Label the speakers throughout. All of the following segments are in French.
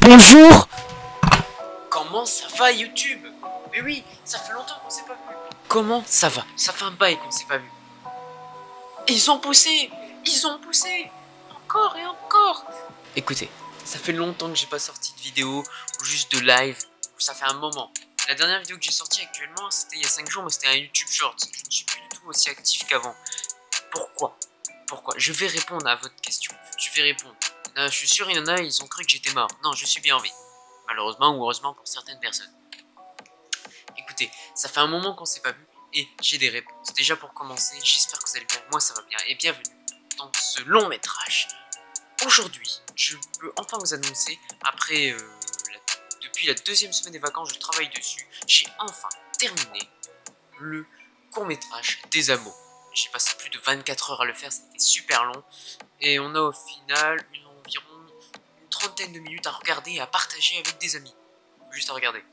Speaker 1: Bonjour.
Speaker 2: Comment ça va YouTube? Mais oui, ça fait longtemps qu'on s'est pas vu. Comment ça va? Ça fait un bail qu'on s'est pas vu. Et ils ont poussé. Encore et encore. Écoutez, ça fait longtemps que j'ai pas sorti de vidéo ou juste de live. Ça fait un moment. La dernière vidéo que j'ai sortie actuellement, c'était il y a 5 jours, mais c'était un YouTube Short. Je ne suis plus du tout aussi actif qu'avant. Pourquoi? Je vais répondre à votre question. Je vais répondre. Je suis sûr, il y en a, ils ont cru que j'étais mort. Non, je suis bien en vie. Malheureusement ou heureusement pour certaines personnes. Écoutez, ça fait un moment qu'on s'est pas vu et j'ai des réponses. Déjà pour commencer, j'espère que vous allez bien. Moi ça va bien et bienvenue dans ce long métrage. Aujourd'hui, je peux enfin vous annoncer, après depuis la deuxième semaine des vacances, je travaille dessus. J'ai enfin terminé le court métrage des Amos. J'ai passé plus de 24 heures à le faire, c'était super long. Et on a au final environ une trentaine de minutes à regarder et à partager avec des amis. Juste à regarder.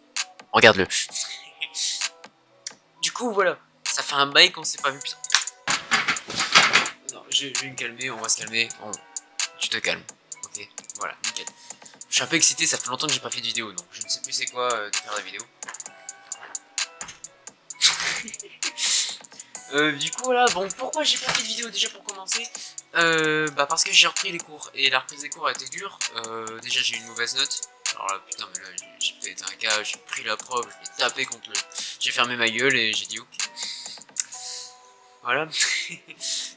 Speaker 2: Regarde-le. Du coup, voilà. Ça fait un bail qu'on s'est pas vu. Non, je vais me calmer, on va se calmer. Tu te calmes. Ok, voilà, nickel. Je suis un peu excité, ça fait longtemps que j'ai pas fait de vidéo, donc je ne sais plus c'est quoi de faire la vidéo. Du coup voilà, bon pourquoi j'ai pas fait de vidéo déjà pour commencer? Bah parce que j'ai repris les cours et la reprise des cours a été dure. Déjà j'ai eu une mauvaise note. Alors là putain mais là j'ai peut-être un cas, j'ai pris la prof, je l'ai tapé contre le... J'ai fermé ma gueule et j'ai dit ok. Voilà.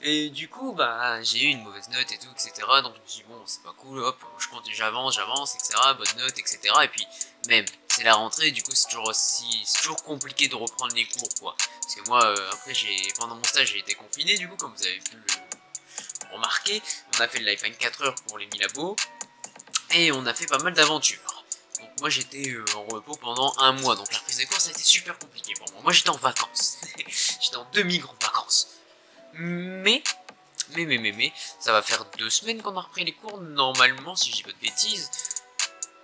Speaker 2: Et du coup bah j'ai eu une mauvaise note et tout etc. Donc je me suis dit bon c'est pas cool, hop, je compte, j'avance, etc. Bonne note etc. Et puis même c'est la rentrée, du coup c'est toujours compliqué de reprendre les cours quoi. Parce que moi après pendant mon stage j'ai été confiné du coup comme vous avez pu le remarquer. On a fait le live 24 heures pour les Milabo. Et on a fait pas mal d'aventures. Donc moi j'étais en repos pendant un mois. Donc la reprise des cours ça a été super compliqué pour moi. Moi j'étais en vacances. J'étais en demi-grande vacances. Mais, ça va faire 2 semaines qu'on a repris les cours normalement si je dis pas de bêtises.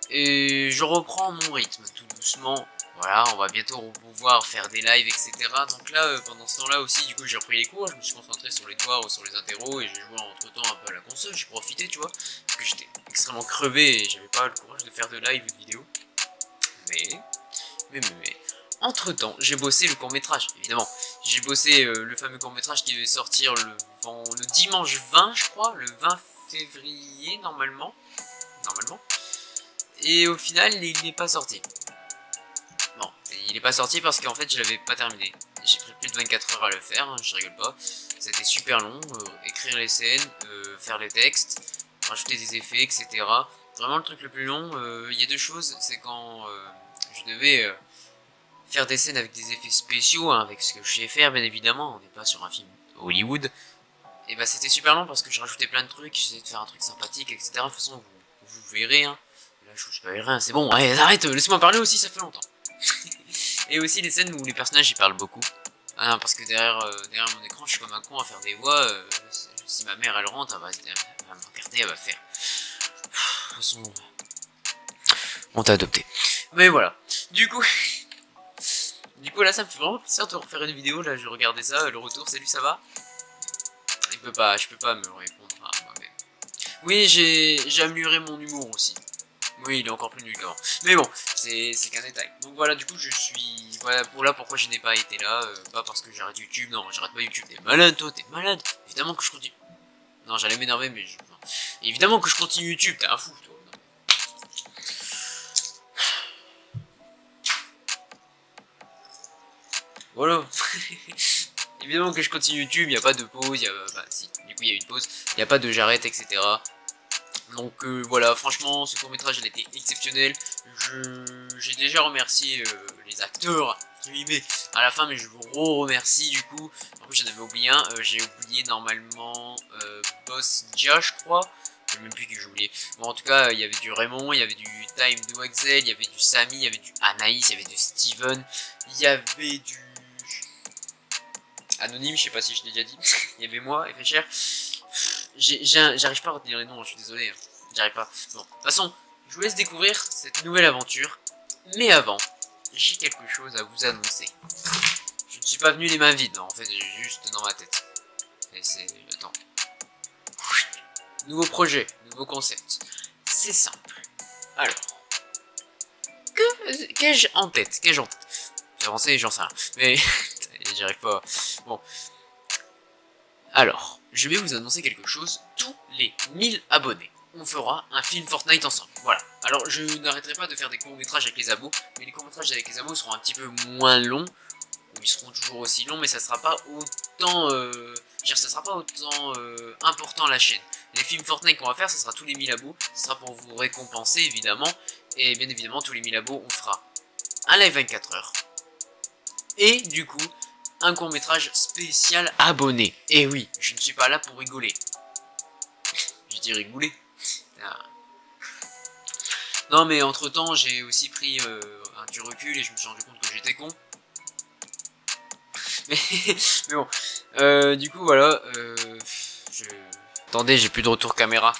Speaker 2: Et je reprends mon rythme tout doucement. Voilà, on va bientôt pouvoir faire des lives, etc. Donc là, pendant ce temps-là aussi, du coup, j'ai repris les cours, je me suis concentré sur les devoirs ou sur les interros, et j'ai joué entre-temps un peu à la console, j'ai profité, tu vois, parce que j'étais extrêmement crevé et j'avais pas le courage de faire de live ou de vidéo. Mais, entre-temps, j'ai bossé le court-métrage, évidemment. J'ai bossé le fameux court-métrage qui devait sortir le dimanche 20, je crois, le 20 février, normalement. Et au final, il n'est pas sorti. Bon, il n'est pas sorti parce qu'en fait, je l'avais pas terminé. J'ai pris plus de 24 heures à le faire, hein, je rigole pas. C'était super long, écrire les scènes, faire les textes, rajouter des effets, etc. Vraiment, le truc le plus long, il y a deux choses. C'est quand je devais faire des scènes avec des effets spéciaux, hein, avec ce que je sais faire, bien évidemment. On n'est pas sur un film Hollywood. Et bah, c'était super long parce que je rajoutais plein de trucs, j'essayais de faire un truc sympathique, etc. De toute façon, vous verrez, hein. Là, je vous spoil rien, c'est bon, allez, arrête, laisse-moi parler aussi, ça fait longtemps. Et aussi les scènes où les personnages ils parlent beaucoup. Ah non, parce que derrière mon écran, je suis comme un con à faire des voix. Si ma mère elle rentre, elle va me regarder, elle va faire. De toute façon, on t'a adopté. Mais voilà. Du coup là, ça me fait vraiment plaisir de refaire une vidéo. Là, je regardais ça, le retour, salut, ça va? Je peux pas me répondre à moi-même. Oui, j'ai amélioré mon humour aussi. Oui, il est encore plus nul qu'avant. Mais bon, c'est qu'un détail. Donc voilà, du coup, voilà pourquoi je n'ai pas été là. Pas parce que j'arrête YouTube. Non, j'arrête pas YouTube. T'es malade, toi, t'es malade. Évidemment que je continue. Non, j'allais m'énerver, mais non. Évidemment que je continue YouTube. T'es un fou, toi. Non. Voilà. Évidemment que je continue YouTube. Y a pas de pause. Bah, si. Du coup, il y a une pause. Y a pas de j'arrête, etc. Donc voilà, franchement, ce court-métrage il a été exceptionnel. J'ai déjà remercié les acteurs, à la fin, mais je vous remercie du coup. En plus, j'en avais oublié un. J'ai oublié normalement Boss Dia, je crois. Je sais même plus qui j'ai oublié. Bon, en tout cas, il y avait du Raymond, il y avait du Time de Waxel, il y avait du Samy, il y avait du Anaïs, il y avait du Steven, il y avait du Anonyme, je sais pas si je l'ai déjà dit. Il y avait moi, FHR. J'arrive pas à retenir les noms, je suis désolé. J'arrive pas. Bon, de toute façon, je vous laisse découvrir cette nouvelle aventure. Mais avant, j'ai quelque chose à vous annoncer. Je ne suis pas venu les mains vides, non, en fait, j'ai juste dans ma tête. Et c'est... Attends. Nouveau projet, nouveau concept. C'est simple. Alors, qu'ai-je en tête? Qu'ai-je en tête? J'ai avancé, j'en sais rien. Mais j'y arrive pas. Bon. Alors, je vais vous annoncer quelque chose. Tous les 1000 abonnés, on fera un film Fortnite ensemble. Voilà. Alors, je n'arrêterai pas de faire des courts-métrages avec les abos, mais les courts-métrages avec les abos seront un petit peu moins longs. Ils seront toujours aussi longs, mais ça sera pas autant... ça sera pas autant important à la chaîne. Les films Fortnite qu'on va faire, ça sera tous les 1000 abos. Ça sera pour vous récompenser, évidemment. Et bien évidemment, tous les 1000 abos, on fera un live 24 heures. Et du coup, un court-métrage spécial abonné. Et oui, je ne suis pas là pour rigoler. Je dis rigoler. Ah. Non, mais entre-temps, j'ai aussi pris du recul et je me suis rendu compte que j'étais con. Mais bon, du coup, voilà. Attendez, j'ai plus de retour caméra.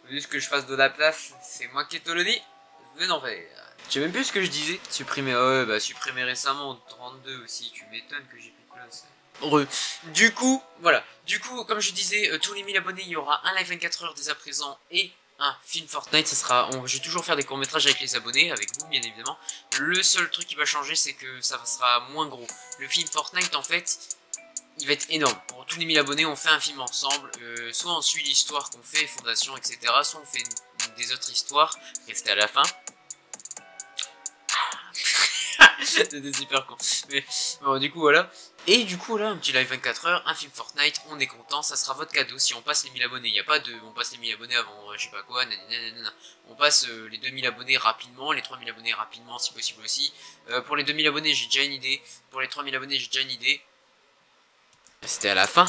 Speaker 2: Vous voulez que je fasse de la place, c'est moi qui te le dis. Mais non, je sais même plus ce que je disais. Supprimer, ouais, bah supprimer récemment, 32 aussi, tu m'étonnes que j'ai plus de place. Heureux. Du coup, voilà. Du coup, comme je disais, tous les 1000 abonnés, il y aura un live 24 heures dès à présent et un film Fortnite. Ça sera, je vais toujours faire des courts-métrages avec les abonnés, avec vous bien évidemment. Le seul truc qui va changer, c'est que ça sera moins gros. Le film Fortnite, en fait, il va être énorme. Pour tous les 1000 abonnés, on fait un film ensemble. Soit on suit l'histoire qu'on fait, Fondation, etc. Soit on fait des autres histoires. Restez à la fin. C'était super con. Mais bon, du coup, voilà. Et du coup, là, un petit live 24 heures, un film Fortnite, on est content. Ça sera votre cadeau si on passe les 1000 abonnés. Il n'y a pas de on passe les 1000 abonnés avant je sais pas quoi. Nanana. On passe les 2000 abonnés rapidement, les 3000 abonnés rapidement si possible aussi. Pour les 2000 abonnés, j'ai déjà une idée. Pour les 3000 abonnés, j'ai déjà une idée. C'était à la fin.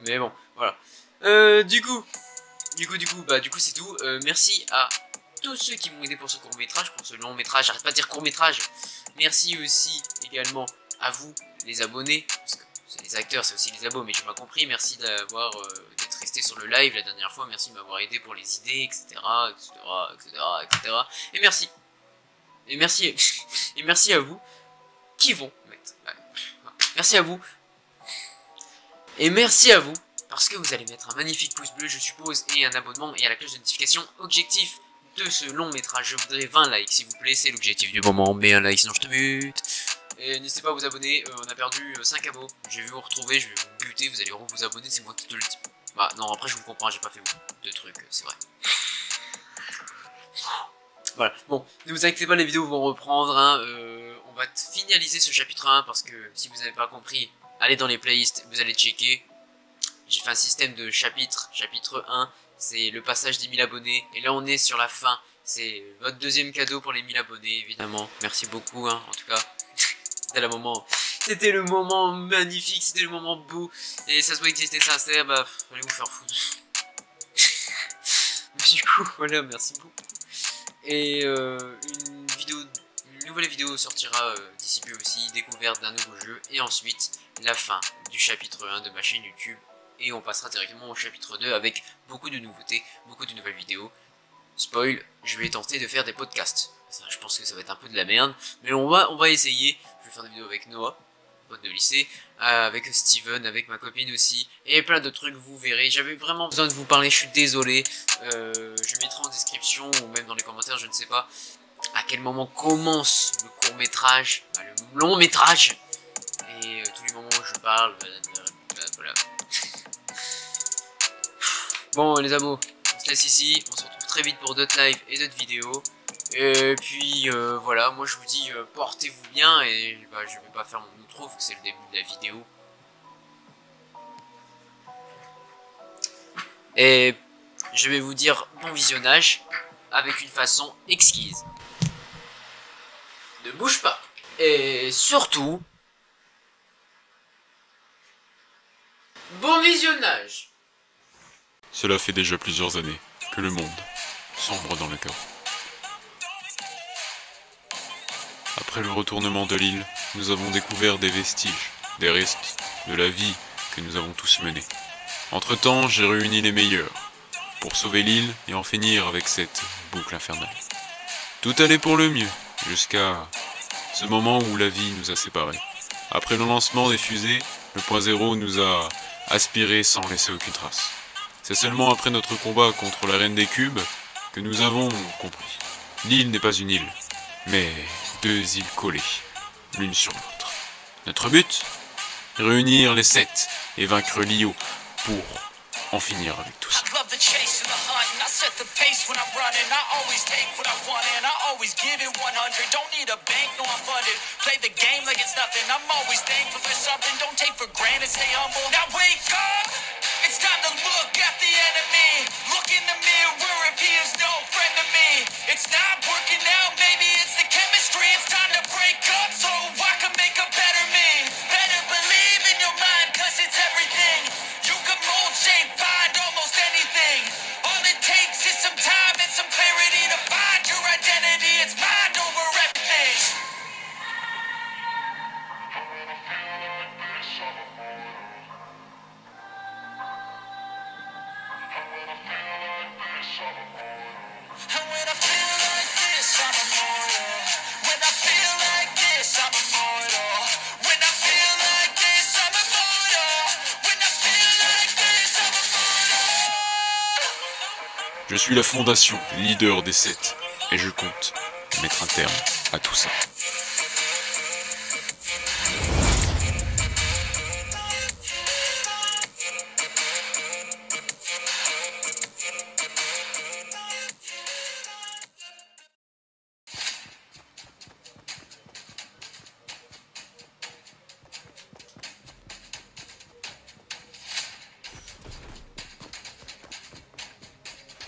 Speaker 2: Mais bon, voilà. Du coup, c'est tout. Merci à tous ceux qui m'ont aidé pour ce court-métrage, pour ce long-métrage. J'arrête pas de dire court-métrage. Merci aussi également à vous, les abonnés. Parce que c'est les acteurs, c'est aussi les abos, mais tu m'as compris. Merci d'être resté sur le live la dernière fois. Merci de m'avoir aidé pour les idées, etc. Et merci. Et merci. Et merci à vous qui vont mettre. Merci à vous. Et merci à vous. Parce que vous allez mettre un magnifique pouce bleu, je suppose, et un abonnement et à la cloche de notification. Objectif de ce long métrage, je voudrais 20 likes, s'il vous plaît, c'est l'objectif du moment. Mais un like, sinon je te bute. Et n'hésitez pas à vous abonner, on a perdu 5 abos. Je vais vous retrouver, je vais vous buter, vous allez vous abonner, c'est moi qui te le dis. Bah non, après je vous comprends, j'ai pas fait beaucoup de trucs, c'est vrai. Voilà, bon, ne vous inquiétez pas, les vidéos vont reprendre, hein. On va finaliser ce chapitre 1, parce que si vous n'avez pas compris, allez dans les playlists, vous allez checker. J'ai fait un système de chapitre 1, c'est le passage des 1000 abonnés, et là on est sur la fin, c'est votre deuxième cadeau pour les 1000 abonnés, évidemment. Merci beaucoup, hein, en tout cas, c'était le moment magnifique, c'était le moment beau, et ça se voit que j'étais sincère, bah, allez vous faire foutre. Du coup, voilà, merci beaucoup. Et une nouvelle vidéo sortira d'ici peu aussi, découverte d'un nouveau jeu, et ensuite la fin du chapitre 1 de ma chaîne YouTube. Et on passera directement au chapitre 2 avec beaucoup de nouveautés, beaucoup de nouvelles vidéos. Spoil, je vais tenter de faire des podcasts. Ça, je pense que ça va être un peu de la merde, mais on va essayer. Je vais faire des vidéos avec Noah, pote de lycée, avec Steven, avec ma copine aussi, et plein de trucs, vous verrez. J'avais vraiment besoin de vous parler, je suis désolé. Je mettrai en description, ou même dans les commentaires, je ne sais pas, à quel moment commence le court métrage, le long métrage, et tous les moments où je parle, voilà. Bon les abos, on se laisse ici, on se retrouve très vite pour d'autres lives et d'autres vidéos. Et puis voilà, moi je vous dis portez-vous bien et bah, je vais pas faire mon outro vu que c'est le début de la vidéo. Et je vais vous dire bon visionnage avec une façon exquise. Ne bouge pas. Et surtout, bon visionnage.
Speaker 1: Cela fait déjà plusieurs années que le monde sombre dans le chaos. Après le retournement de l'île, nous avons découvert des vestiges, des restes de la vie que nous avons tous menée. Entre-temps, j'ai réuni les meilleurs pour sauver l'île et en finir avec cette boucle infernale. Tout allait pour le mieux, jusqu'à ce moment où la vie nous a séparés. Après le lancement des fusées, le point zéro nous a aspirés sans laisser aucune trace. C'est seulement après notre combat contre la Reine des Cubes que nous avons compris. L'île n'est pas une île, mais 2 îles collées, l'une sur l'autre. Notre but? Réunir les 7 et vaincre Lio pour en finir avec tout ça.
Speaker 3: Set the pace when I'm running. I always take what I want and I always give it 100. Don't need a bank, no I'm funded. Play the game like it's nothing. I'm always thankful for something. Don't take for granted, stay humble. Now wake up! It's time to look at the enemy. Look in the mirror if he is no friend to me. It's not working out, maybe it's the chemistry. It's time to break up so I can make a better me. Better believe in your mind, cause it's everything. You can mold, shape, find almost anything. All it takes is some time and some clarity to find your identity. It's mind over everything. And when I feel like this, I'm immortal. When I feel like this, I'm immortal. When I feel like this, I'm immortal. When I feel like this, I'm immortal.
Speaker 1: Je suis la fondation, leader des 7, et je compte mettre un terme à tout ça.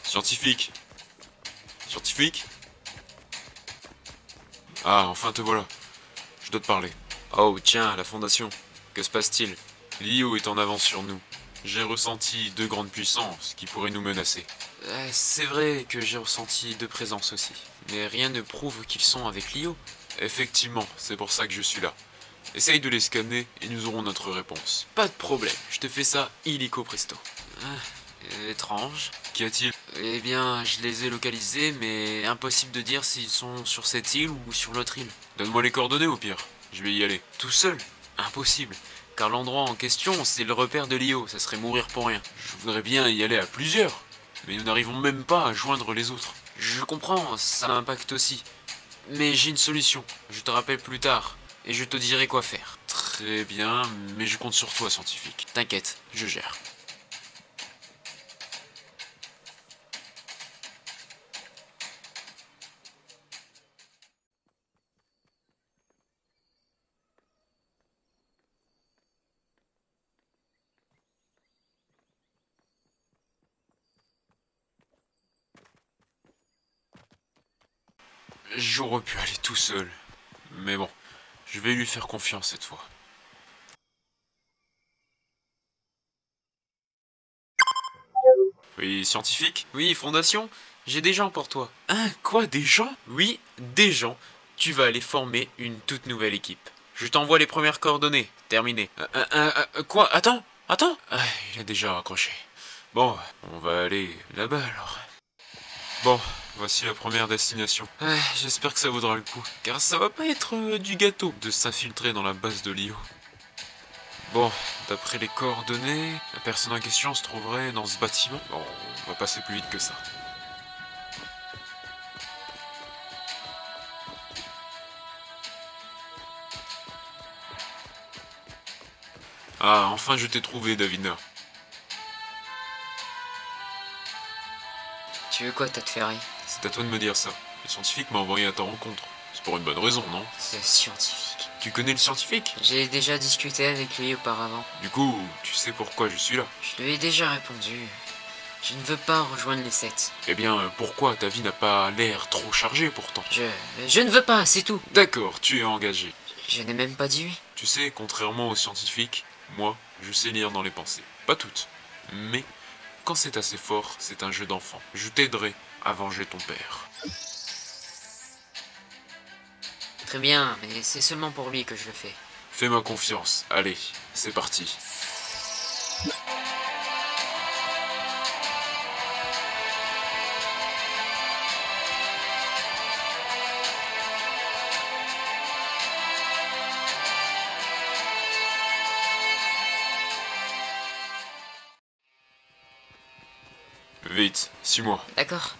Speaker 1: Scientifique. Scientifique? Ah, enfin te voilà. Je dois te parler.
Speaker 2: Oh, tiens, la fondation. Que se passe-t-il?
Speaker 1: Lio est en avance sur nous. J'ai ressenti 2 grandes puissances qui pourraient nous menacer.
Speaker 2: C'est vrai que j'ai ressenti 2 présences aussi. Mais rien ne prouve qu'ils sont avec Lio.
Speaker 1: Effectivement, c'est pour ça que je suis là. Essaye de les scanner et nous aurons notre réponse.
Speaker 2: Pas de problème, je te fais ça illico presto. Étrange.
Speaker 1: Qu'y a-t-il?
Speaker 2: Eh bien, je les ai localisés, mais impossible de dire s'ils sont sur cette île ou sur l'autre île.
Speaker 1: Donne-moi les coordonnées au pire. Je vais y aller.
Speaker 2: Tout seul? Impossible. Car l'endroit en question, c'est le repère de Lio, ça serait mourir pour rien.
Speaker 1: Je voudrais bien y aller à plusieurs, mais nous n'arrivons même pas à joindre les autres.
Speaker 2: Je comprends, ça m'impacte aussi. Mais j'ai une solution, je te rappelle plus tard, et je te dirai quoi faire.
Speaker 1: Très bien, mais je compte sur toi, scientifique.
Speaker 2: T'inquiète, je gère.
Speaker 1: J'aurais pu aller tout seul, mais bon, je vais lui faire confiance cette fois. Oui, scientifique?
Speaker 2: Oui, Fondation, j'ai des gens pour toi.
Speaker 1: Hein? Quoi, des gens?
Speaker 2: Oui, des gens. Tu vas aller former une toute nouvelle équipe. Je t'envoie les premières coordonnées. Terminé.
Speaker 1: Quoi? Attends, attends! Ah, il a déjà raccroché. Bon, on va aller là-bas alors. Bon, voici la première destination. J'espère que ça vaudra le coup, car ça va pas être du gâteau de s'infiltrer dans la base de Lio. Bon, d'après les coordonnées, la personne en question se trouverait dans ce bâtiment. Bon, on va passer plus vite que ça. Ah, enfin je t'ai trouvé, Davina.
Speaker 2: Tu veux quoi, Todd Ferry?
Speaker 1: C'est à toi de me dire ça. Le scientifique m'a envoyé à ta rencontre. C'est pour une bonne raison, non?
Speaker 2: C'est scientifique.
Speaker 1: Tu connais le scientifique?
Speaker 2: J'ai déjà discuté avec lui auparavant.
Speaker 1: Du coup, tu sais pourquoi je suis là.
Speaker 2: Je lui ai déjà répondu. Je ne veux pas rejoindre les 7.
Speaker 1: Eh bien, pourquoi? Ta vie n'a pas l'air trop chargée pourtant.
Speaker 2: Je ne veux pas, c'est tout.
Speaker 1: D'accord, tu es engagé.
Speaker 2: Je n'ai même pas dit oui.
Speaker 1: Tu sais, contrairement aux scientifiques, moi, je sais lire dans les pensées. Pas toutes, mais quand c'est assez fort, c'est un jeu d'enfant. Je t'aiderai à venger ton père.
Speaker 2: Très bien, mais c'est seulement pour lui que je le fais.
Speaker 1: Fais-moi confiance. Allez, c'est parti. Vite, suis-moi.
Speaker 2: D'accord.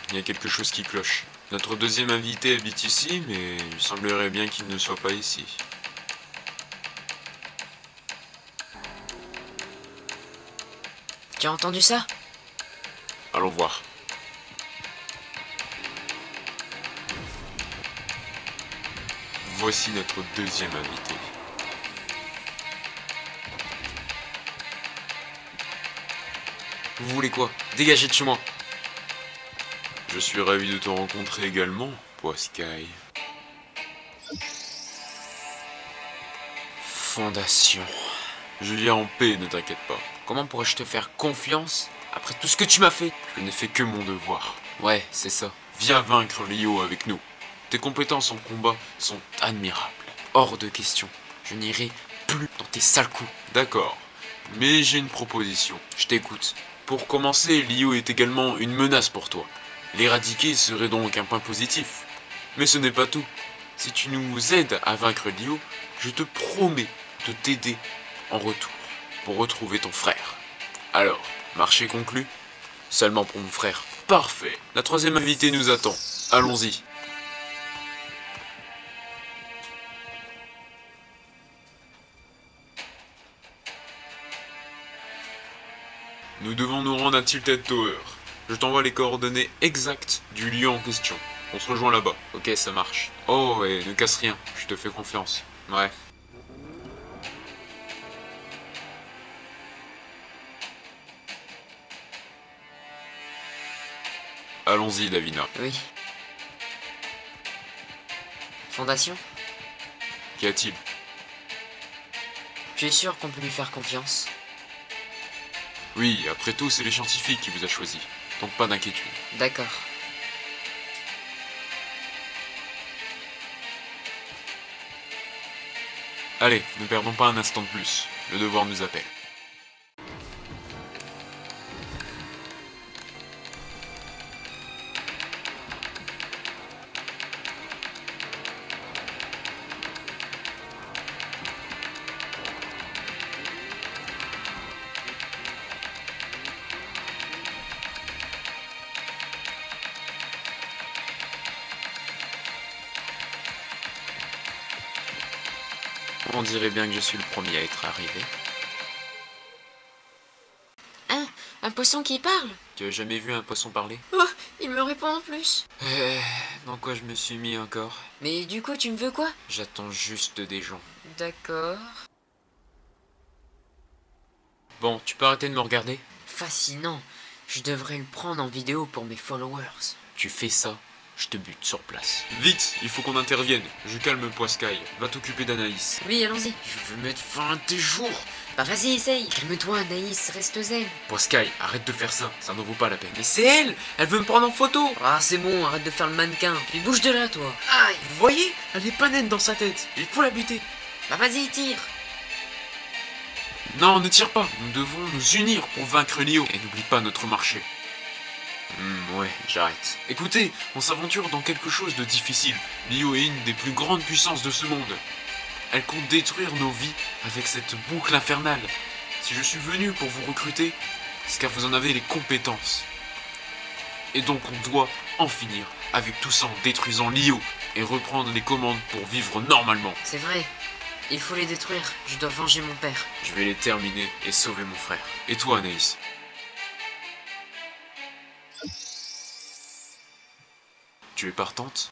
Speaker 1: Il y a quelque chose qui cloche. Notre deuxième invité habite ici, mais il semblerait bien qu'il ne soit pas ici.
Speaker 2: Tu as entendu ça?
Speaker 1: Allons voir. Voici notre deuxième invité.
Speaker 2: Vous voulez quoi? Dégagez de chez moi.
Speaker 1: Je suis ravi de te rencontrer également, Poiscaille.
Speaker 2: Fondation.
Speaker 1: Je viens en paix, ne t'inquiète pas.
Speaker 2: Comment pourrais-je te faire confiance après tout ce que tu m'as fait?
Speaker 1: Je n'ai fait que mon devoir.
Speaker 2: Ouais, c'est ça.
Speaker 1: Viens vaincre Lio avec nous. Tes compétences en combat sont admirables.
Speaker 2: Hors de question. Je n'irai plus dans tes sales coups.
Speaker 1: D'accord, mais j'ai une proposition.
Speaker 2: Je t'écoute.
Speaker 1: Pour commencer, Lio est également une menace pour toi. L'éradiquer serait donc un point positif. Mais ce n'est pas tout. Si tu nous aides à vaincre Lio, je te promets de t'aider en retour pour retrouver ton frère. Alors, marché conclu?
Speaker 2: Seulement pour mon frère.
Speaker 1: Parfait. La troisième invitée nous attend. Allons-y. Nous devons nous rendre à Tilted Tower. Je t'envoie les coordonnées exactes du lieu en question. On se rejoint là-bas.
Speaker 2: Ok, ça marche.
Speaker 1: Oh, et ne casse rien, je te fais confiance.
Speaker 2: Ouais.
Speaker 1: Allons-y, Davina.
Speaker 2: Oui. Fondation?
Speaker 1: Qu'y a-t-il?
Speaker 2: Tu es sûr qu'on peut lui faire confiance?
Speaker 1: Oui, après tout, c'est les scientifiques qui vous a choisi. Donc pas d'inquiétude.
Speaker 2: D'accord.
Speaker 1: Allez, ne perdons pas un instant de plus. Le devoir nous appelle.
Speaker 2: On dirait bien que je suis le premier à être arrivé. Hein? Un poisson qui parle?
Speaker 1: Tu as jamais vu un poisson parler?
Speaker 2: Oh, il me répond en plus.
Speaker 1: Dans quoi je me suis mis encore?
Speaker 2: Mais du coup, tu me veux quoi?
Speaker 1: J'attends juste des gens.
Speaker 2: D'accord.
Speaker 1: Bon, tu peux arrêter de me regarder?
Speaker 2: Fascinant. Je devrais le prendre en vidéo pour mes followers.
Speaker 1: Tu fais ça, je te bute sur place. Vite, il faut qu'on intervienne. Je calme Poiscaille. Va t'occuper d'Anaïs.
Speaker 2: Oui, allons-y.
Speaker 1: Je veux mettre fin à tes jours.
Speaker 2: Bah vas-y, essaye. Calme-toi, Anaïs, reste zen.
Speaker 1: Poiscaille, arrête de faire ça. Ça n'en vaut pas la peine.
Speaker 2: Mais c'est elle! Elle veut me prendre en photo! Ah, c'est bon, arrête de faire le mannequin. Puis bouge de là, toi. Aïe!
Speaker 1: Vous voyez? Elle est pas nette dans sa tête. Il faut la buter.
Speaker 2: Bah vas-y, tire.
Speaker 1: Non, ne tire pas. Nous devons nous unir pour vaincre Lio. Et n'oublie pas notre marché. Ouais, j'arrête. Écoutez, on s'aventure dans quelque chose de difficile. Lio est une des plus grandes puissances de ce monde. Elle compte détruire nos vies avec cette boucle infernale. Si je suis venu pour vous recruter, c'est car vous en avez les compétences. Et donc on doit en finir avec tout ça en détruisant Lio et reprendre les commandes pour vivre normalement.
Speaker 2: C'est vrai. Il faut les détruire. Je dois venger mon père.
Speaker 1: Je vais les terminer et sauver mon frère. Et toi, Anaïs? Tu es partante?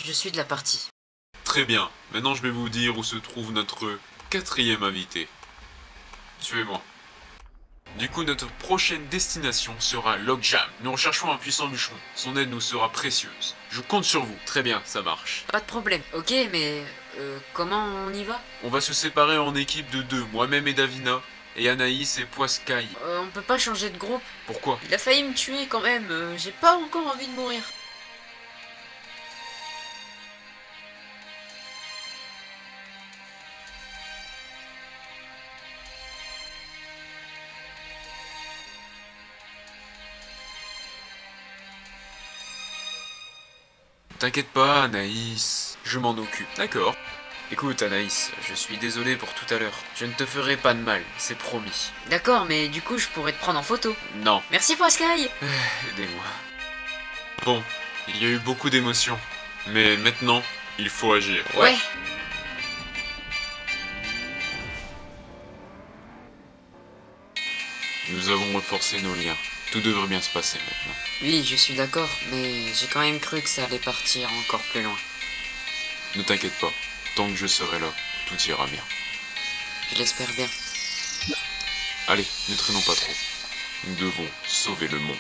Speaker 2: Je suis de la partie.
Speaker 1: Très bien. Maintenant, je vais vous dire où se trouve notre quatrième invité. Suivez-moi. Du coup, notre prochaine destination sera Logjam. Nous recherchons un puissant bûcheron. Son aide nous sera précieuse. Je compte sur vous. Très bien, ça marche.
Speaker 2: Pas de problème. Ok, mais... comment on y va?
Speaker 1: On va se séparer en équipe de deux. Moi-même et Davina. Et Anaïs et Poiscaille.
Speaker 2: On peut pas changer de groupe.
Speaker 1: Pourquoi?
Speaker 2: Il a failli me tuer quand même. J'ai pas encore envie de mourir.
Speaker 1: T'inquiète pas, Anaïs, je m'en occupe. D'accord. Écoute, Anaïs, je suis désolé pour tout à l'heure. Je ne te ferai pas de mal, c'est promis.
Speaker 2: D'accord, mais du coup, je pourrais te prendre en photo.
Speaker 1: Non.
Speaker 2: Merci, Pascal.
Speaker 1: Aidez-moi. Bon, il y a eu beaucoup d'émotions. Mais maintenant, il faut agir.
Speaker 2: Ouais.
Speaker 1: Nous avons renforcé nos liens. Tout devrait bien se passer maintenant.
Speaker 2: Oui, je suis d'accord, mais j'ai quand même cru que ça allait partir encore plus loin.
Speaker 1: Ne t'inquiète pas. Tant que je serai là, tout ira bien.
Speaker 2: Je l'espère bien.
Speaker 1: Allez, ne traînons pas trop. Nous devons sauver le monde.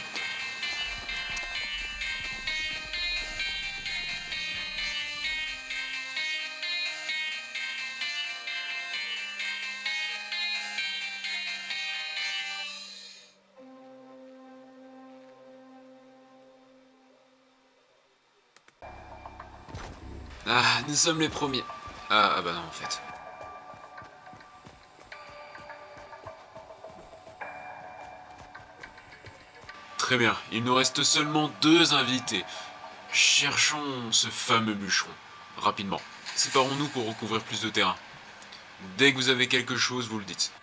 Speaker 1: Ah, nous sommes les premiers. Ah bah non, en fait. Très bien, il nous reste seulement 2 invités. Cherchons ce fameux bûcheron. Rapidement. Séparons-nous pour recouvrir plus de terrain. Dès que vous avez quelque chose, vous le dites.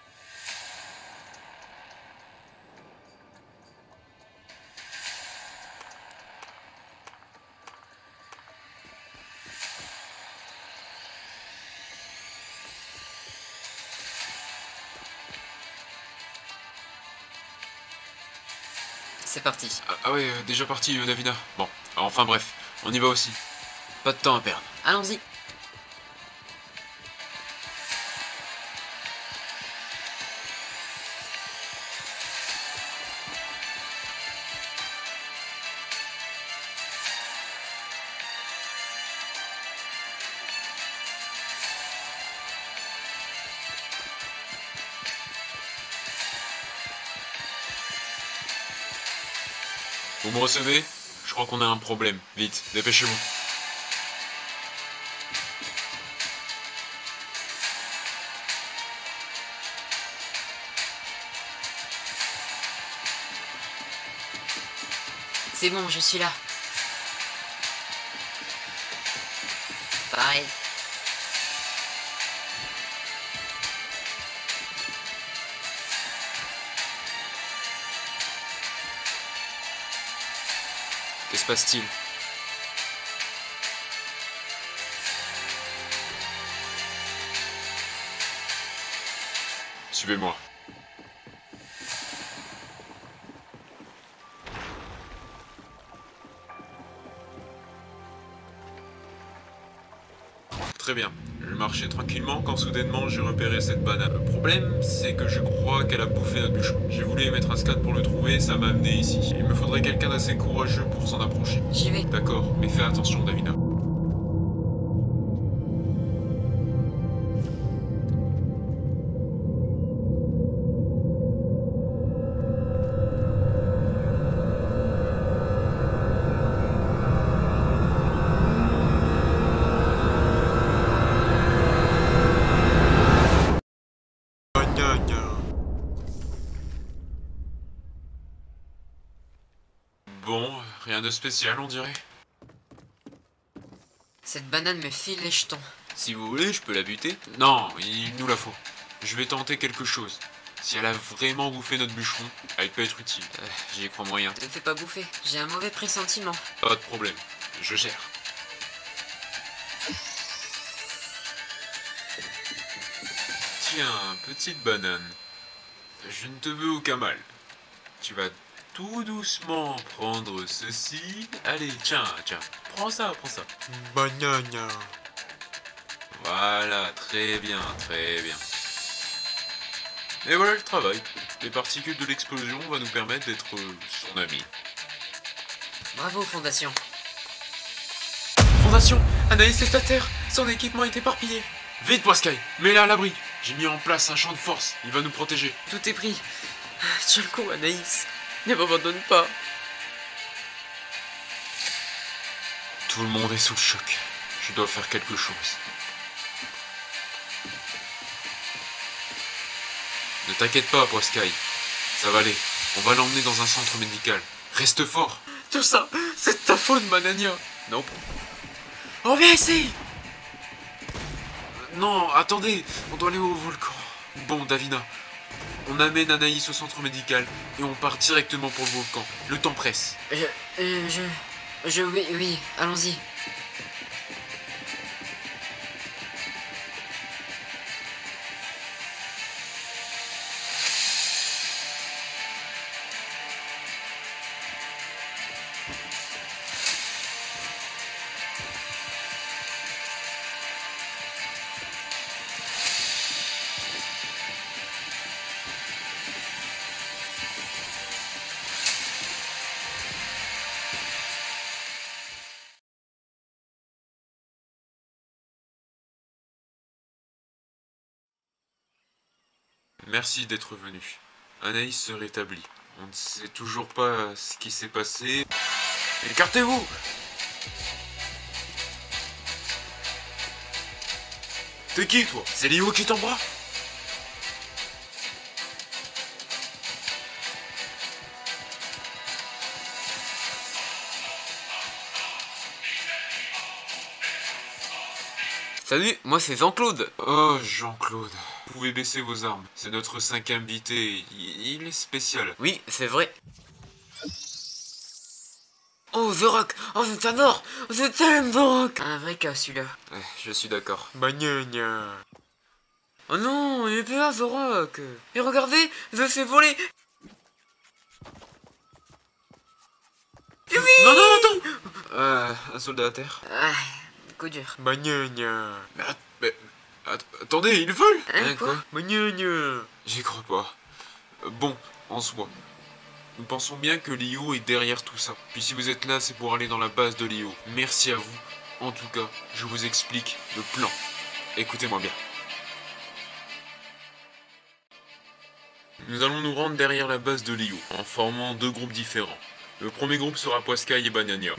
Speaker 2: C'est parti.
Speaker 1: Ah ouais, déjà parti, Davina. Bon, enfin bref, on y va aussi. Pas de temps à perdre.
Speaker 2: Allons-y.
Speaker 1: Vous me recevez? Je crois qu'on a un problème. Vite, dépêchez-vous.
Speaker 2: C'est bon, je suis là. Pareil.
Speaker 1: Que se passe-t-il? Suivez-moi. Très bien. Je marchais tranquillement quand soudainement j'ai repéré cette banane. Le problème, c'est que je crois qu'elle a bouffé notre bûcheron. J'ai voulu émettre un scan pour le trouver, ça m'a amené ici. Il me faudrait quelqu'un d'assez courageux pour s'en approcher.
Speaker 2: J'y vais.
Speaker 1: D'accord, mais fais attention, Davina. Bon, rien de spécial, on dirait.
Speaker 2: Cette banane me file les jetons.
Speaker 1: Si vous voulez, je peux la buter. Non, il nous la faut. Je vais tenter quelque chose. Si elle a vraiment bouffé notre bûcheron, elle peut être utile. J'y crois moyen.
Speaker 2: Ne te fais pas bouffer. J'ai un mauvais pressentiment.
Speaker 1: Pas de problème, je gère. Tiens, petite banane. Je ne te veux aucun mal. Tu vas tout doucement prendre ceci. Allez, tiens, prends ça, prends ça.
Speaker 4: Banana.
Speaker 1: Voilà, très bien, très bien. Et voilà le travail. Les particules de l'explosion vont nous permettre d'être son ami.
Speaker 2: Bravo, Fondation.
Speaker 1: Fondation, Anaïs est à terre. Son équipement est éparpillé. Vite, Pascal, mets-la à l'abri. J'ai mis en place un champ de force. Il va nous protéger.
Speaker 2: Tout est pris. Tiens le coup, Anaïs. Ne m'abandonne pas.
Speaker 1: Tout le monde est sous le choc. Je dois faire quelque chose. Ne t'inquiète pas, Pascal. Ça va aller. On va l'emmener dans un centre médical. Reste fort.
Speaker 4: Tout ça, c'est ta faute, Banania.
Speaker 1: Non,
Speaker 2: On vient ici.
Speaker 1: Non, attendez, on doit aller au volcan. Bon, Davina, on amène Anaïs au centre médical et on part directement pour le volcan. Le temps presse.
Speaker 2: Oui, allons-y.
Speaker 1: Merci d'être venu. Anaïs se rétablit. On ne sait toujours pas ce qui s'est passé. Écartez-vous! T'es qui, toi? C'est Lio qui t'embrasse?
Speaker 2: Salut, moi c'est Jean-Claude.
Speaker 1: Oh, Jean-Claude. Vous pouvez baisser vos armes. C'est notre 5e invité. Il est spécial.
Speaker 2: Oui, c'est vrai. Oh, The Rock. Oh, c'est un or. Je t'aime, The Rock. Un vrai cas, celui-là.
Speaker 1: Je suis d'accord.
Speaker 2: Oh non, il est plus là, The Rock. Et regardez, je fais voler.
Speaker 1: Non, attends! Un soldat à terre.
Speaker 2: Ah, coup dur.
Speaker 1: Attendez, ils volent!
Speaker 2: Hein, quoi?
Speaker 1: J'y crois pas. Bon, en soi. Nous pensons bien que Lio est derrière tout ça. Puis si vous êtes là, c'est pour aller dans la base de Lio. Merci à vous. En tout cas, je vous explique le plan. Écoutez-moi bien. Nous allons nous rendre derrière la base de Lio, en formant 2 groupes différents. Le premier groupe sera Poiscaille et Banania.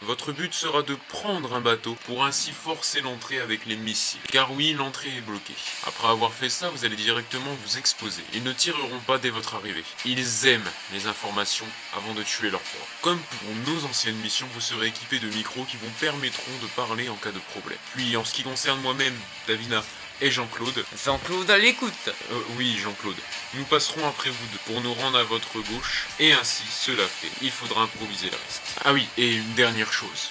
Speaker 1: Votre but sera de prendre un bateau pour ainsi forcer l'entrée avec les missiles. Car oui, l'entrée est bloquée. Après avoir fait ça, vous allez directement vous exposer. Ils ne tireront pas dès votre arrivée. Ils aiment les informations avant de tuer leur proie. Comme pour nos anciennes missions, vous serez équipés de micros qui vous permettront de parler en cas de problème. Puis en ce qui concerne moi-même, Davina et Jean-Claude...
Speaker 2: Jean-Claude à l'écoute.
Speaker 1: Oui, Jean-Claude. Nous passerons après vous deux pour nous rendre à votre gauche. Et ainsi, cela fait, il faudra improviser le reste. Ah oui, et une dernière chose.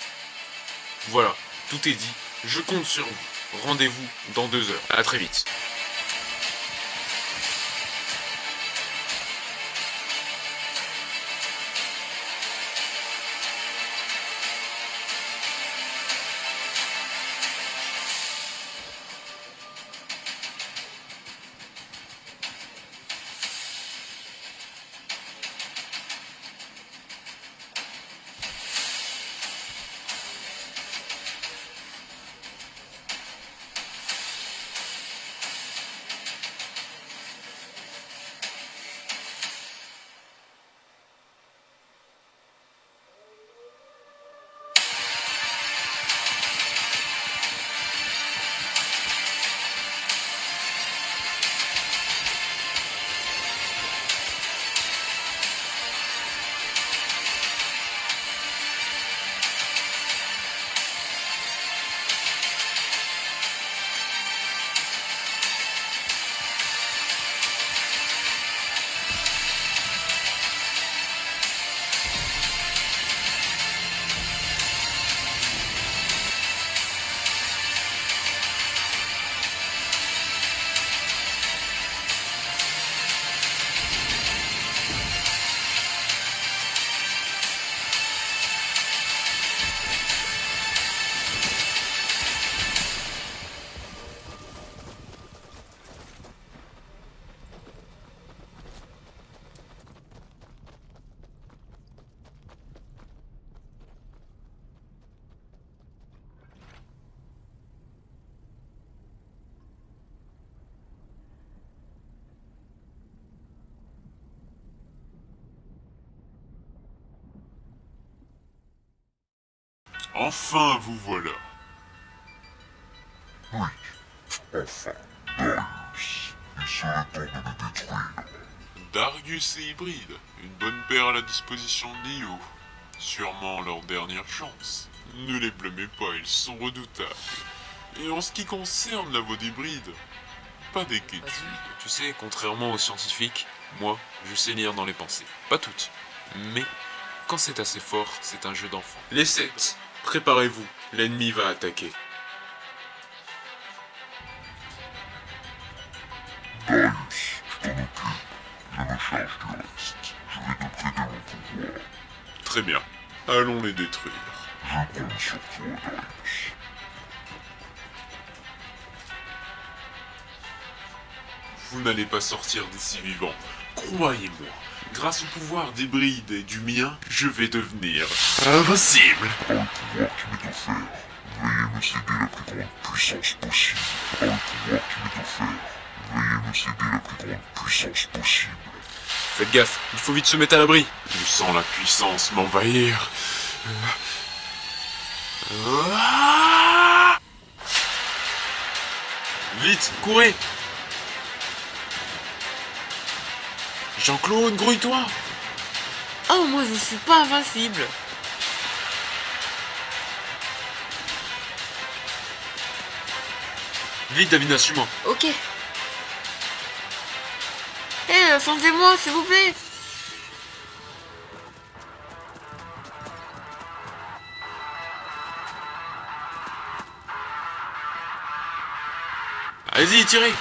Speaker 1: Voilà, tout est dit. Je compte sur vous. Rendez-vous dans 2 heures. À très vite.
Speaker 4: Enfin, vous voilà.
Speaker 5: Oui, enfin, Darius. Il serait temps de le détruire.
Speaker 4: Darius et Hybride, une bonne paire à la disposition de Lio. Sûrement leur dernière chance. Ne les blâmez pas, ils sont redoutables. Et en ce qui concerne la voie d'hybride, pas d'inquiétude.
Speaker 1: Tu sais, contrairement aux scientifiques, moi, je sais lire dans les pensées. Pas toutes, mais quand c'est assez fort, c'est un jeu d'enfant. Les 7, préparez-vous, l'ennemi va attaquer.
Speaker 5: Darius, je t'en occupe. Je me charge du reste. Je vais te prêter mon pouvoir.
Speaker 4: Très bien, allons les détruire.
Speaker 5: Je compte sur toi, Darius.
Speaker 4: Vous n'allez pas sortir d'ici vivant. Croyez-moi, grâce au pouvoir d'hybride et du mien, je vais devenir invincible.
Speaker 5: Par le pouvoir qui m'est offert, veuillez me céder la plus grande puissance possible. Par le pouvoir qui m'est offert, veuillez me céder la plus grande puissance possible.
Speaker 1: Faites gaffe, il faut vite se mettre à l'abri.
Speaker 4: Je sens la puissance m'envahir. Ah!
Speaker 1: Vite, courez! Jean-Claude, grouille-toi!
Speaker 2: Oh, moi je suis pas invincible.
Speaker 1: Vite, Davina, suis-moi.
Speaker 2: Ok. Changez-moi, s'il vous plaît.
Speaker 1: Allez-y, tirez!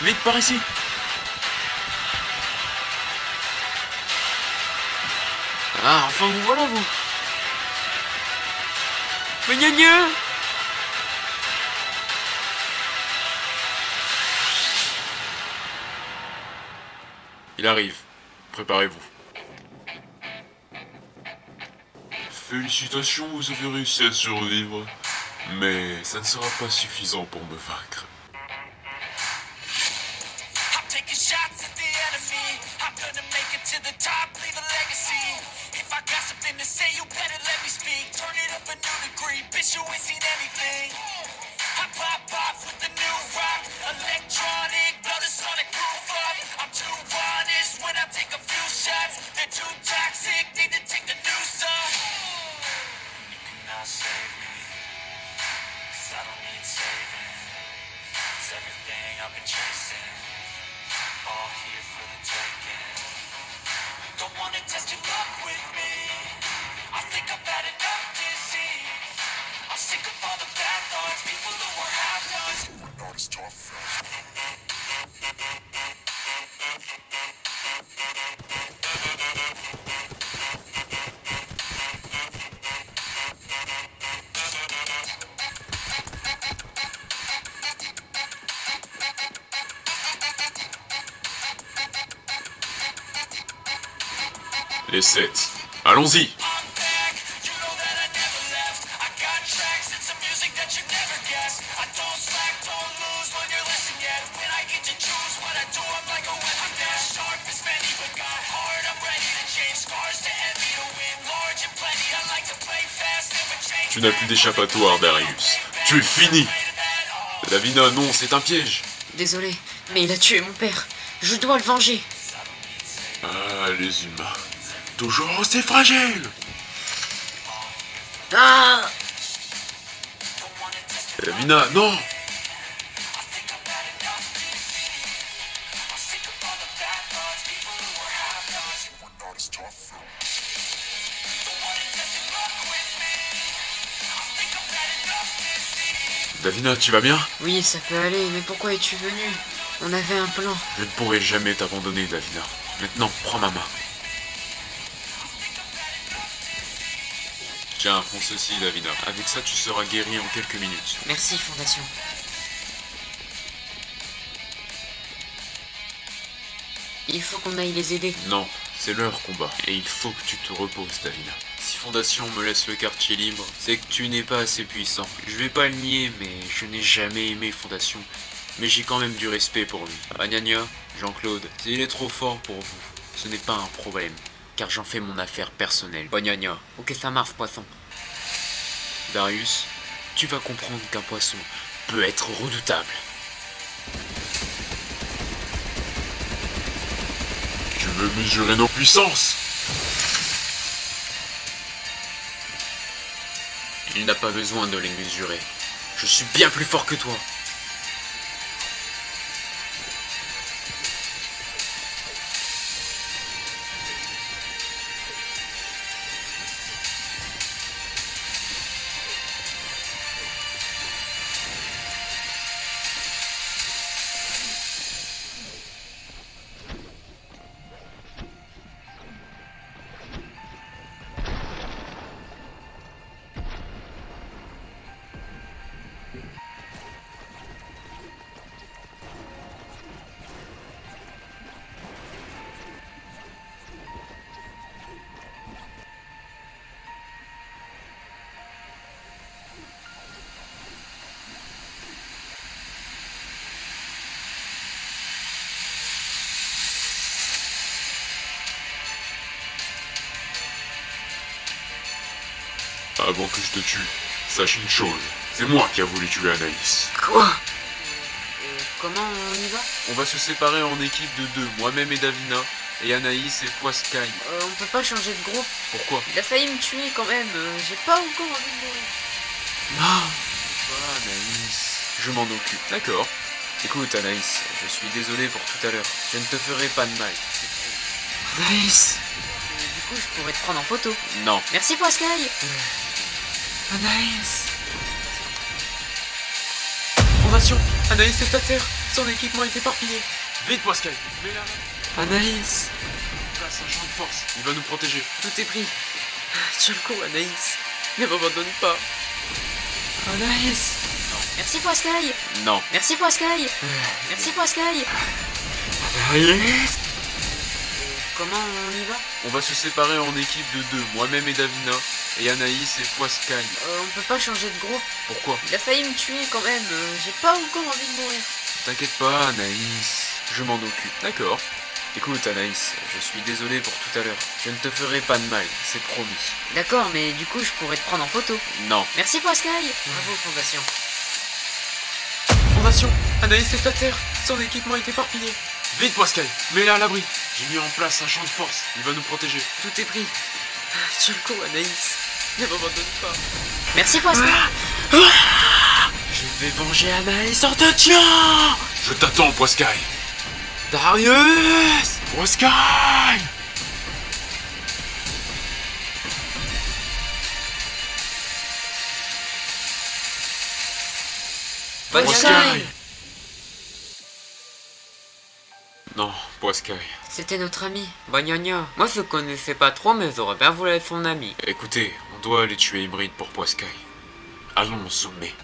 Speaker 1: Vite, par ici! Ah, enfin vous voilà, vous! Mais gna gna! Il arrive. Préparez-vous.
Speaker 4: Félicitations, vous avez réussi à survivre. Mais ça ne sera pas suffisant pour me vaincre.
Speaker 3: I'm taking shots at the enemy. I'm gonna make it to the top, leave a legacy. If I got something to say, you better let me speak. Turn it up a new degree, bitch, you ain't seen anything. I pop off with the new rock, electronic, blow the sonic roof up. I'm too honest when I take a few shots. They're too toxic, need to take the noose off. You cannot save me, 'cause I don't need saving. It's everything I've been chasing. All here for the taking. Don't wanna test your luck with me. I think I've had enough disease. I'm sick of all the bad thoughts, people who were half-nots. We're not as tough as
Speaker 1: Les 7. Allons-y!
Speaker 3: I'm back, you know that I never left. I got tracks and some music that you never guessed. I don't slack, don't lose, learn your lesson yet. When I get to choose what I do, I'm like a weapon. I'm as sharp as many, but got hard, I'm ready to change. Scars to envy, to win large and plenty. I like to play fast, never change.
Speaker 1: Tu n'as plus d'échappatoire, Darius. Tu es fini! Davina, non, c'est un piège!
Speaker 2: Désolé, mais il a tué mon père. Je dois le venger.
Speaker 4: Ah, les humains. Toujours aussi fragiles.
Speaker 2: Ah!
Speaker 1: Davina, non! Davina, tu vas bien?
Speaker 2: Oui, ça peut aller, mais pourquoi es-tu venu? On avait un plan.
Speaker 1: Je ne pourrai jamais t'abandonner, Davina. Maintenant, prends ma main. Tiens, prends ceci, Davina. Avec ça, tu seras guéri en quelques minutes.
Speaker 2: Merci, Fondation. Il faut qu'on aille les aider.
Speaker 1: Non, c'est leur combat. Et il faut que tu te reposes, Davina. Si Fondation me laisse le quartier libre, c'est que tu n'es pas assez puissant. Je vais pas le nier, mais je n'ai jamais aimé Fondation. Mais j'ai quand même du respect pour lui. Agnagna, Jean-Claude, s'il est trop fort pour vous, ce n'est pas un problème.
Speaker 2: car j'en fais mon affaire personnelle. Bognagna. Ok, ça marche, poisson. Darius, tu vas comprendre qu'un poisson peut être redoutable.
Speaker 4: Tu veux mesurer nos puissances?
Speaker 2: Il n'a pas besoin de les mesurer. Je suis bien plus fort que toi.
Speaker 4: Avant que je te tue, sache une chose. C'est moi qui a voulu tuer Anaïs.
Speaker 2: Quoi? Comment on y va?
Speaker 1: On va se séparer en équipe de deux, moi-même et Davina, et Anaïs et Poiscaille.
Speaker 6: On peut pas changer de groupe.
Speaker 1: Pourquoi?
Speaker 6: Il a failli me tuer quand même. J'ai pas encore envie de mourir.
Speaker 1: Non. Pas Anaïs. Je m'en occupe. D'accord. Écoute Anaïs, je suis désolé pour tout à l'heure. Je ne te ferai pas de mal.
Speaker 2: Anaïs.
Speaker 6: Du coup, je pourrais te prendre en photo.
Speaker 1: Non.
Speaker 6: Merci, Poiscaille.
Speaker 2: Anaïs.
Speaker 1: Fondation, Anaïs est à terre. Son équipement est éparpillé.
Speaker 4: Vite, Poiscaille. Mais là,
Speaker 2: Anaïs.
Speaker 4: place un champ de force. Il va nous protéger.
Speaker 2: Tout est pris. Tiens le coup, Anaïs. Ne m'abandonne pas. Anaïs.
Speaker 6: Merci, Poiscaille.
Speaker 1: Non.
Speaker 6: Merci, Poiscaille. Merci, Poiscaille.
Speaker 2: Anaïs.
Speaker 6: Comment on y va?
Speaker 1: On va se séparer en équipe de deux, moi-même et Davina, et Anaïs et Poiscaille.
Speaker 6: On peut pas changer de groupe.
Speaker 1: Pourquoi?
Speaker 6: Il a failli me tuer quand même. J'ai pas encore envie de mourir.
Speaker 1: T'inquiète pas, Anaïs. Je m'en occupe. D'accord. Écoute, Anaïs, je suis désolé pour tout à l'heure. Je ne te ferai pas de mal, c'est promis.
Speaker 6: D'accord, mais du coup, je pourrais te prendre en photo.
Speaker 1: Non.
Speaker 6: Merci, Poiscaille. Bravo, Fondation.
Speaker 1: Fondation, Anaïs est à terre. Son équipement est éparpillé.
Speaker 4: Vite, Poiscaille. Mets-la à l'abri. J'ai mis en place un champ de force. Il va nous protéger.
Speaker 2: Tout est pris. Tiens le coup, Anaïs. Ne m'abandonne pas.
Speaker 6: Merci, Poiscaille.
Speaker 2: Je vais venger Anaïs en te tuant.
Speaker 4: Je t'attends, Poiscaille.
Speaker 2: Darius.
Speaker 4: Poiscaille!
Speaker 6: Poiscaille.
Speaker 1: Non, Poiscaille.
Speaker 6: C'était notre ami.
Speaker 2: Bognagna. Moi, je connaissais pas trop, mais j'aurais bien voulu être son ami.
Speaker 1: Écoutez, on doit aller tuer Hybride pour Poiscaille. Allons au sommet.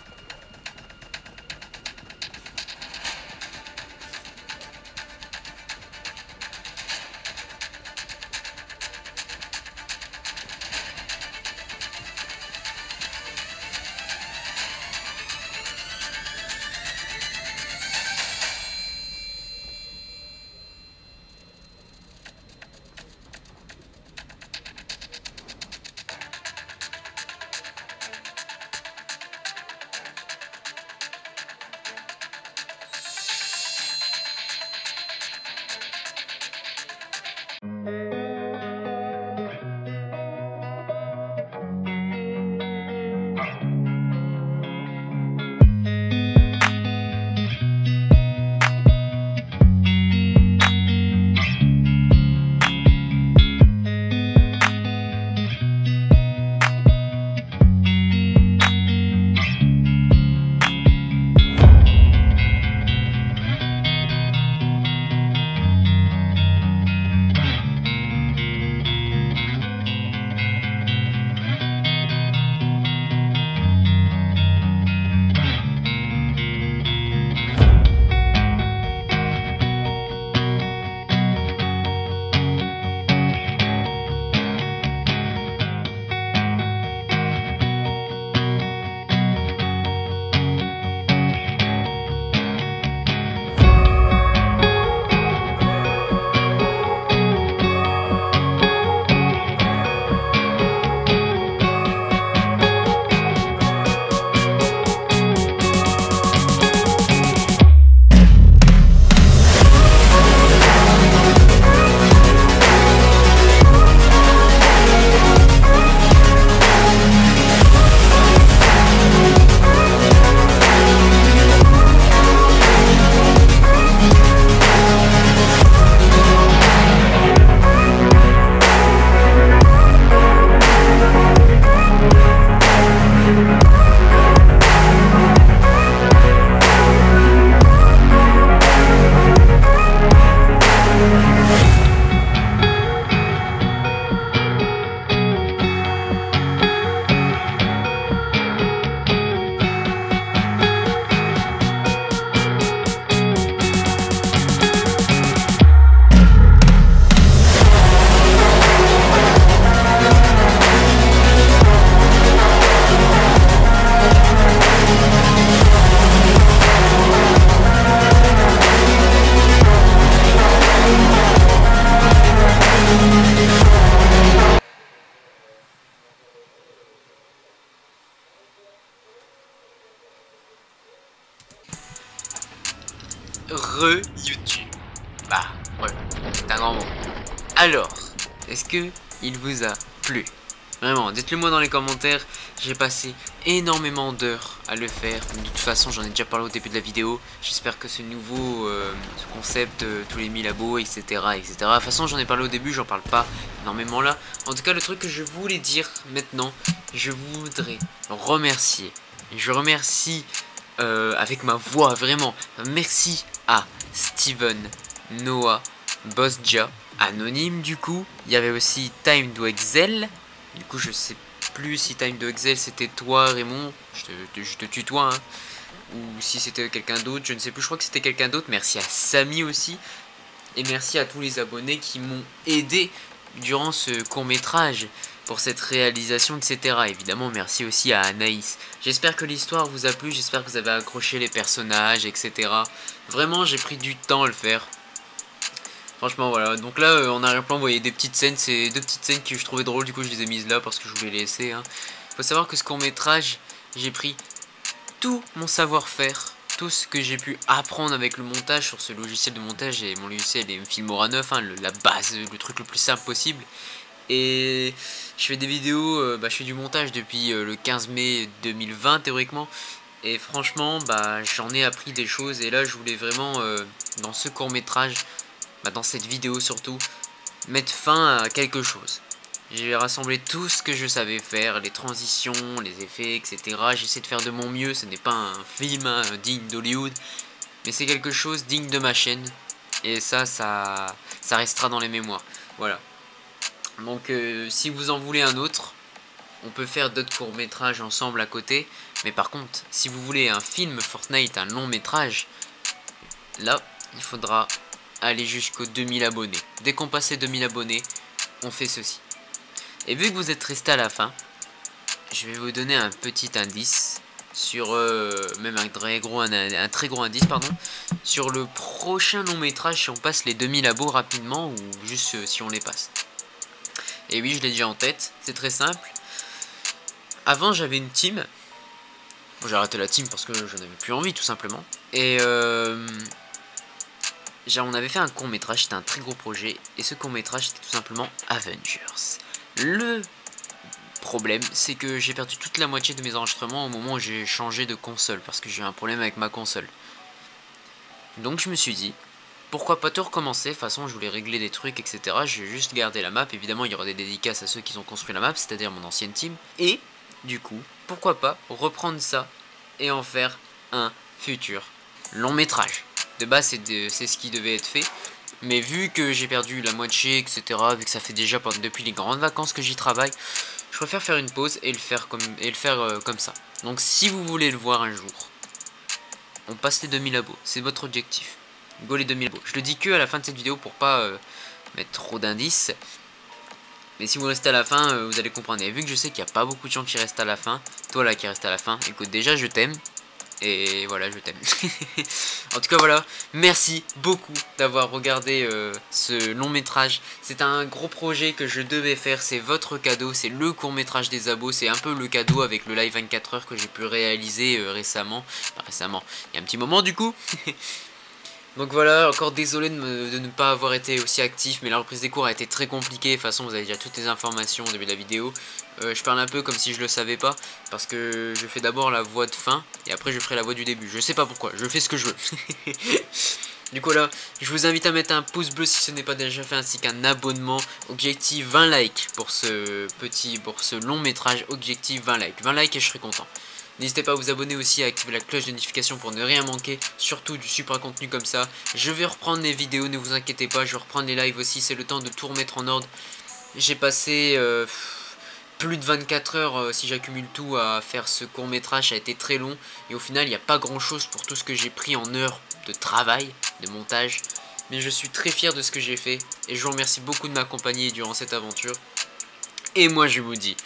Speaker 2: YouTube. Bah, ouais, c'est un grand mot. Alors, est-ce que il vous a plu? Vraiment, dites-le moi dans les commentaires. J'ai passé énormément d'heures à le faire. De toute façon, j'en ai déjà parlé au début de la vidéo. J'espère que ce nouveau ce concept, tous les 1000 abos, etc. etc. De toute façon, j'en ai parlé au début, j'en parle pas énormément là. En tout cas, le truc que je voulais dire maintenant, je voudrais remercier. Je remercie avec ma voix, vraiment. Merci à Steven, Noah, Bossja, Anonyme du coup. Il y avait aussi Time to Excel. Du coup, je sais plus si Time to Excel c'était toi, Raymond. Je te tutoie, hein. Ou si c'était quelqu'un d'autre, je ne sais plus. Je crois que c'était quelqu'un d'autre. Merci à Samy aussi. Et merci à tous les abonnés qui m'ont aidé durant ce court-métrage pour cette réalisation, etc. Évidemment, merci aussi à Anaïs. J'espère que l'histoire vous a plu, j'espère que vous avez accroché les personnages, etc. Vraiment, j'ai pris du temps à le faire. Franchement, voilà. Donc là, en arrière-plan, vous voyez des petites scènes. C'est deux petites scènes que je trouvais drôles, du coup, je les ai mises là parce que je voulais les laisser. Hein. Faut savoir que ce court-métrage, j'ai pris tout mon savoir-faire, tout ce que j'ai pu apprendre avec le montage sur ce logiciel de montage. Et mon logiciel est Filmora 9, hein, la base, le truc le plus simple possible. Et je fais des vidéos, je fais du montage depuis le 15 mai 2020 théoriquement. Et franchement, j'en ai appris des choses. Et là, je voulais vraiment, dans ce court-métrage, dans cette vidéo surtout, mettre fin à quelque chose. J'ai rassemblé tout ce que je savais faire, les transitions, les effets, etc. J'essaie de faire de mon mieux, ce n'est pas un film digne d'Hollywood, mais c'est quelque chose digne de ma chaîne. Et ça restera dans les mémoires. Voilà. Donc si vous en voulez un autre, on peut faire d'autres courts-métrages ensemble à côté. Mais par contre, si vous voulez un film Fortnite, un long-métrage, là, il faudra aller jusqu'aux 2000 abonnés. Dès qu'on passe les 2000 abonnés, on fait ceci. Et vu que vous êtes resté à la fin, je vais vous donner un petit indice sur, même un très gros indice, pardon, sur le prochain long métrage si on passe les 2000 abos rapidement ou juste si on les passe. Et oui, je l'ai déjà en tête, c'est très simple. Avant, j'avais une team. Bon, j'ai arrêté la team parce que j'en avais plus envie, tout simplement. Et on avait fait un court métrage, c'était un très gros projet, et ce court métrage c'était tout simplement Avengers. Le problème, c'est que j'ai perdu toute la moitié de mes enregistrements au moment où j'ai changé de console, parce que j'ai eu un problème avec ma console. Donc je me suis dit, pourquoi pas tout recommencer, de toute façon je voulais régler des trucs, etc. Je vais juste garder la map, évidemment il y aura des dédicaces à ceux qui ont construit la map, c'est-à-dire mon ancienne team, et du coup, pourquoi pas reprendre ça et en faire un futur long métrage. De base c'est ce qui devait être fait, mais vu que j'ai perdu la moitié, etc., vu que ça fait déjà depuis les grandes vacances que j'y travaille, je préfère faire une pause et le faire comme ça. Donc si vous voulez le voir un jour, on passe les 2000 abos, c'est votre objectif. Go les 2000 abos. Je le dis que à la fin de cette vidéo pour pas mettre trop d'indices. Mais si vous restez à la fin, vous allez comprendre. Et vu que je sais qu'il n'y a pas beaucoup de gens qui restent à la fin, toi là qui reste à la fin, écoute, déjà je t'aime. Et voilà, je t'aime. En tout cas, voilà. Merci beaucoup d'avoir regardé ce long métrage. C'est un gros projet que je devais faire. C'est votre cadeau. C'est le court métrage des abos. C'est un peu le cadeau avec le live 24 heures que j'ai pu réaliser récemment. Enfin, récemment, il y a un petit moment du coup. Donc voilà, encore désolé de ne pas avoir été aussi actif, mais la reprise des cours a été très compliquée. De toute façon, vous avez déjà toutes les informations au début de la vidéo. Je parle un peu comme si je le savais pas, parce que je fais d'abord la voix de fin, et après je ferai la voix du début. Je sais pas pourquoi, je fais ce que je veux. Du coup là, je vous invite à mettre un pouce bleu si ce n'est pas déjà fait, ainsi qu'un abonnement. Objectif 20 likes pour ce long métrage, objectif 20 likes. 20 likes et je serai content. N'hésitez pas à vous abonner aussi, à activer la cloche de notification pour ne rien manquer, surtout du super contenu comme ça. Je vais reprendre les vidéos, ne vous inquiétez pas, je vais reprendre les lives aussi, c'est le temps de tout remettre en ordre. J'ai passé plus de 24 heures si j'accumule tout à faire ce court métrage, ça a été très long. Et au final, il n'y a pas grand chose pour tout ce que j'ai pris en heures de travail, de montage. Mais je suis très fier de ce que j'ai fait et je vous remercie beaucoup de m'accompagner durant cette aventure. Et moi je vous dis,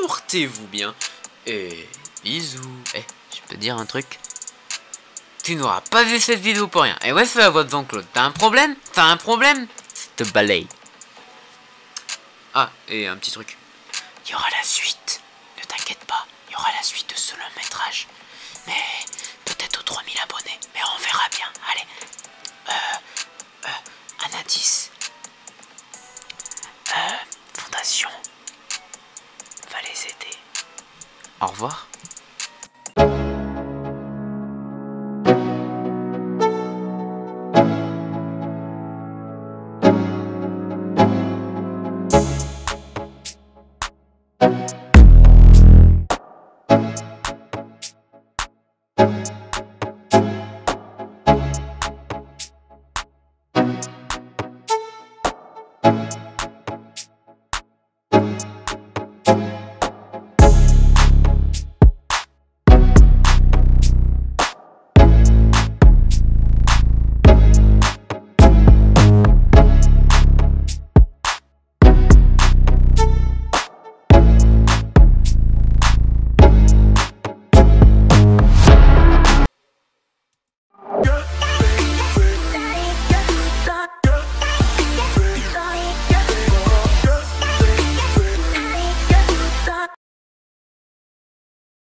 Speaker 2: portez-vous bien et bisous. Je peux te dire un truc? Tu n'auras pas vu cette vidéo pour rien. Et ouais, c'est la voix de Jean-Claude. T'as un problème? T'as un problème? Je te balaye. Ah, et un petit truc. Il y aura la suite. Ne t'inquiète pas, il y aura la suite de ce long métrage. Mais peut-être bientôt 3000 abonnés, mais on verra bien. Allez, un indice. Fondation va les aider. Au revoir.